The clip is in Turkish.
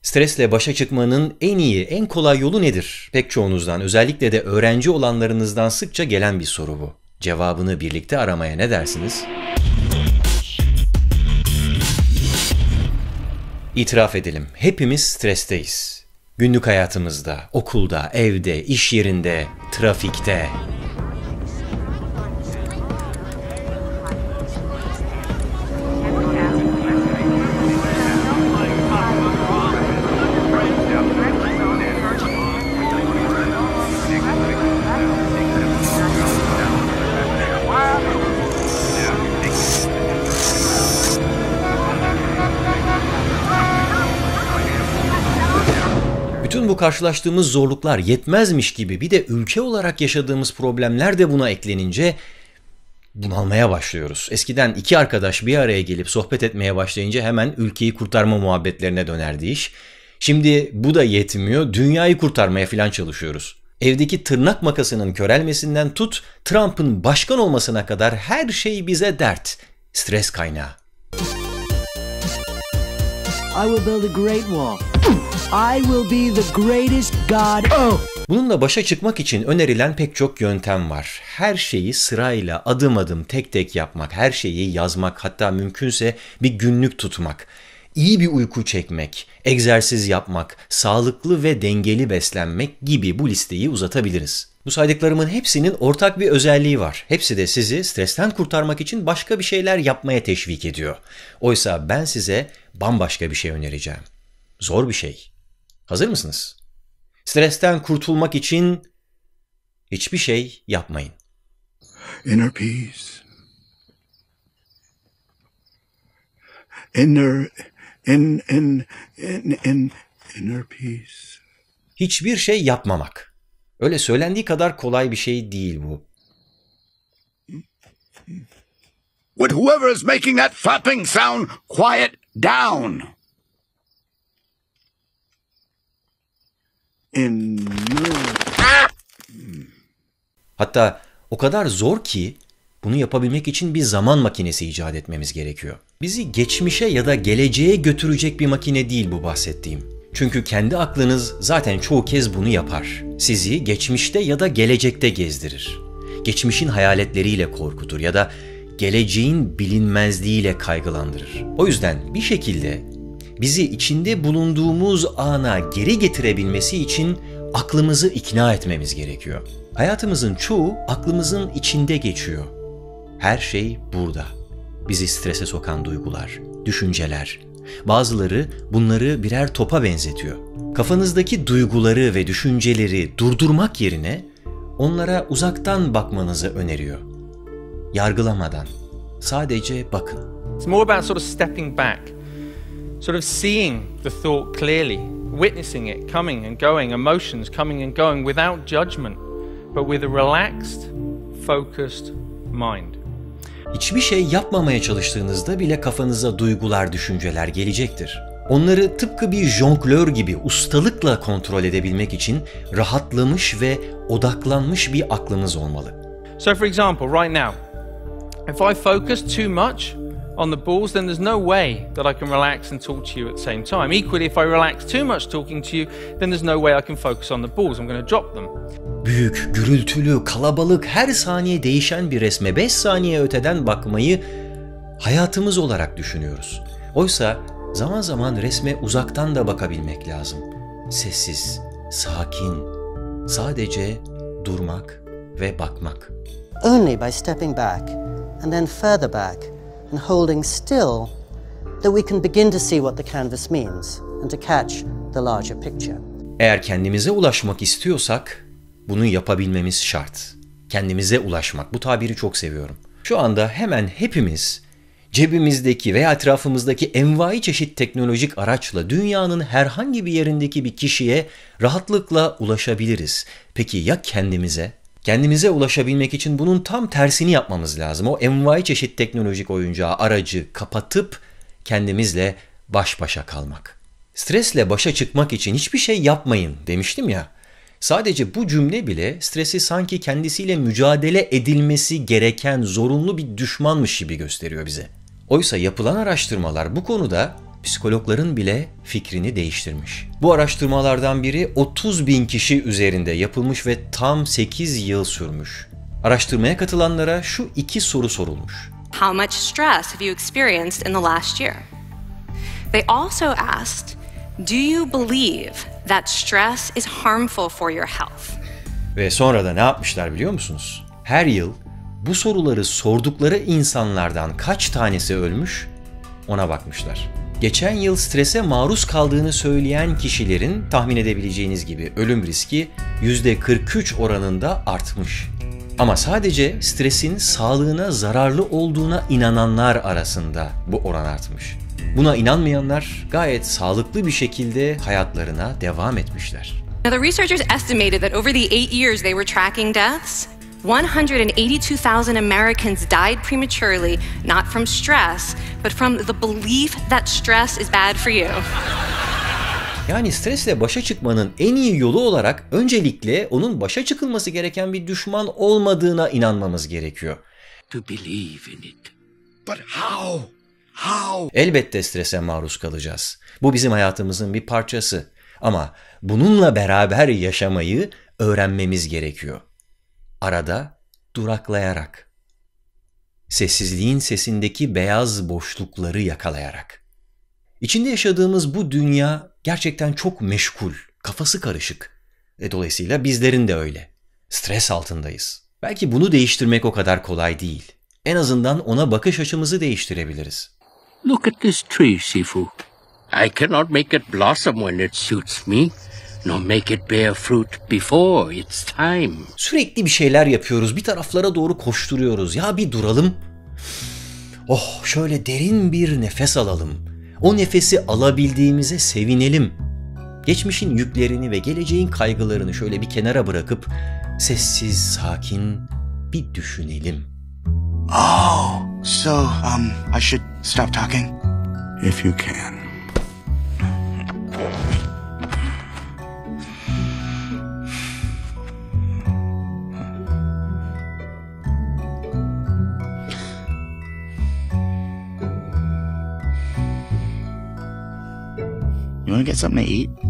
Stresle başa çıkmanın en iyi, en kolay yolu nedir? Pek çoğunuzdan, özellikle de öğrenci olanlarınızdan sıkça gelen bir soru bu. Cevabını birlikte aramaya ne dersiniz? İtiraf edelim, hepimiz stresteyiz. Günlük hayatımızda, okulda, evde, iş yerinde, trafikte. Bütün bu karşılaştığımız zorluklar yetmezmiş gibi bir de ülke olarak yaşadığımız problemler de buna eklenince bunalmaya başlıyoruz. Eskiden iki arkadaş bir araya gelip sohbet etmeye başlayınca hemen ülkeyi kurtarma muhabbetlerine dönerdi iş. Şimdi bu da yetmiyor, dünyayı kurtarmaya falan çalışıyoruz. Evdeki tırnak makasının körelmesinden tut, Trump'ın başkan olmasına kadar her şey bize dert, stres kaynağı. I will build a great wall. I will be the greatest God. Bununla başa çıkmak için önerilen pek çok yöntem var. Her şeyi sırayla, adım adım, tek tek yapmak, her şeyi yazmak, hatta mümkünse bir günlük tutmak, iyi bir uyku çekmek, egzersiz yapmak, sağlıklı ve dengeli beslenmek gibi bu listeyi uzatabiliriz. Bu saydıklarımın hepsinin ortak bir özelliği var. Hepsi de sizi stresten kurtarmak için başka bir şeyler yapmaya teşvik ediyor. Oysa ben size bambaşka bir şey önereceğim. Zor bir şey. Hazır mısınız? Stresten kurtulmak için hiçbir şey yapmayın. Inner peace. Inner peace. Hiçbir şey yapmamak. Öyle söylendiği kadar kolay bir şey değil bu. Would whoever is making that flapping sound quiet down? Hatta o kadar zor ki bunu yapabilmek için bir zaman makinesi icat etmemiz gerekiyor. Bizi geçmişe ya da geleceğe götürecek bir makine değil bu bahsettiğim. Çünkü kendi aklınız zaten çoğu kez bunu yapar. Sizi geçmişte ya da gelecekte gezdirir. Geçmişin hayaletleriyle korkutur ya da geleceğin bilinmezliğiyle kaygılandırır. O yüzden bir şekilde bizi içinde bulunduğumuz ana geri getirebilmesi için aklımızı ikna etmemiz gerekiyor. Hayatımızın çoğu aklımızın içinde geçiyor. Her şey burada. Bizi strese sokan duygular, düşünceler. Bazıları bunları birer topa benzetiyor. Kafanızdaki duyguları ve düşünceleri durdurmak yerine onlara uzaktan bakmanızı öneriyor. Yargılamadan, sadece bakın. It's more about sort of stepping back, sort of seeing the thought clearly, witnessing it coming and going, emotions coming and going without judgment, but with a relaxed, focused mind. Hiçbir şey yapmamaya çalıştığınızda bile kafanıza duygular, düşünceler gelecektir. Onları tıpkı bir jonglör gibi ustalıkla kontrol edebilmek için rahatlamış ve odaklanmış bir aklınız olmalı. So for example, right now, if I focus too much on the balls, then there's no way that I can relax and talk to you at the same time. Equally, if I relax too much talking to you, then there's no way I can focus on the balls. I'm going to drop them. Büyük, gürültülü, kalabalık, her saniye değişen bir resme 5 saniye öteden bakmayı hayatımız olarak düşünüyoruz. Oysa zaman zaman resme uzaktan da bakabilmek lazım. Sessiz, sakin, sadece durmak ve bakmak. Only by stepping back and then further back and holding still that we can begin to see what the canvas means and to catch the larger picture. Eğer kendimize ulaşmak istiyorsak bunu yapabilmemiz şart. Kendimize ulaşmak. Bu tabiri çok seviyorum. Şu anda hemen hepimiz cebimizdeki veya etrafımızdaki envai çeşit teknolojik araçla dünyanın herhangi bir yerindeki bir kişiye rahatlıkla ulaşabiliriz. Peki ya kendimize? Kendimize ulaşabilmek için bunun tam tersini yapmamız lazım. O envai çeşit teknolojik oyuncağı, aracı kapatıp kendimizle baş başa kalmak. Stresle başa çıkmak için hiçbir şey yapmayın demiştim ya. Sadece bu cümle bile stresi sanki kendisiyle mücadele edilmesi gereken zorunlu bir düşmanmış gibi gösteriyor bize. Oysa yapılan araştırmalar bu konuda psikologların bile fikrini değiştirmiş. Bu araştırmalardan biri 30.000 kişi üzerinde yapılmış ve tam 8 yıl sürmüş. Araştırmaya katılanlara şu 2 soru sorulmuş. How much stress have you experienced in the last year? They also asked, do you believe that stress is harmful for your health? Ve sonra da ne yapmışlar biliyor musunuz? Her yıl bu soruları sordukları insanlardan kaç tanesi ölmüş ona bakmışlar. Geçen yıl strese maruz kaldığını söyleyen kişilerin tahmin edebileceğiniz gibi ölüm riski %43 oranında artmış. Ama sadece stresin sağlığına zararlı olduğuna inananlar arasında bu oran artmış. Buna inanmayanlar gayet sağlıklı bir şekilde hayatlarına devam etmişler. Now, the researchers estimated that over the 8 years they were tracking deaths, 182,000 Americans died prematurely, not from stress, but from the belief that stress is bad for you. Yani stresle başa çıkmanın en iyi yolu olarak öncelikle onun başa çıkılması gereken bir düşman olmadığına inanmamız gerekiyor. To believe in it. But how? How? Elbette strese maruz kalacağız. Bu bizim hayatımızın bir parçası. Ama bununla beraber yaşamayı öğrenmemiz gerekiyor. Arada duraklayarak. Sessizliğin sesindeki beyaz boşlukları yakalayarak. İçinde yaşadığımız bu dünya gerçekten çok meşgul, kafası karışık. Dolayısıyla bizlerin de öyle. Stres altındayız. Belki bunu değiştirmek o kadar kolay değil. En azından ona bakış açımızı değiştirebiliriz. Look at this tree, Sifu. I cannot make it blossom when it suits me, nor make it bear fruit before its time. Sürekli bir şeyler yapıyoruz, bir taraflara doğru koşturuyoruz. Ya bir duralım. Oh, şöyle derin bir nefes alalım. O nefesi alabildiğimize sevinelim. Geçmişin yüklerini ve geleceğin kaygılarını şöyle bir kenara bırakıp sessiz, sakin bir düşünelim. Oh, so, I should stop talking? If you can. You want to get something to eat?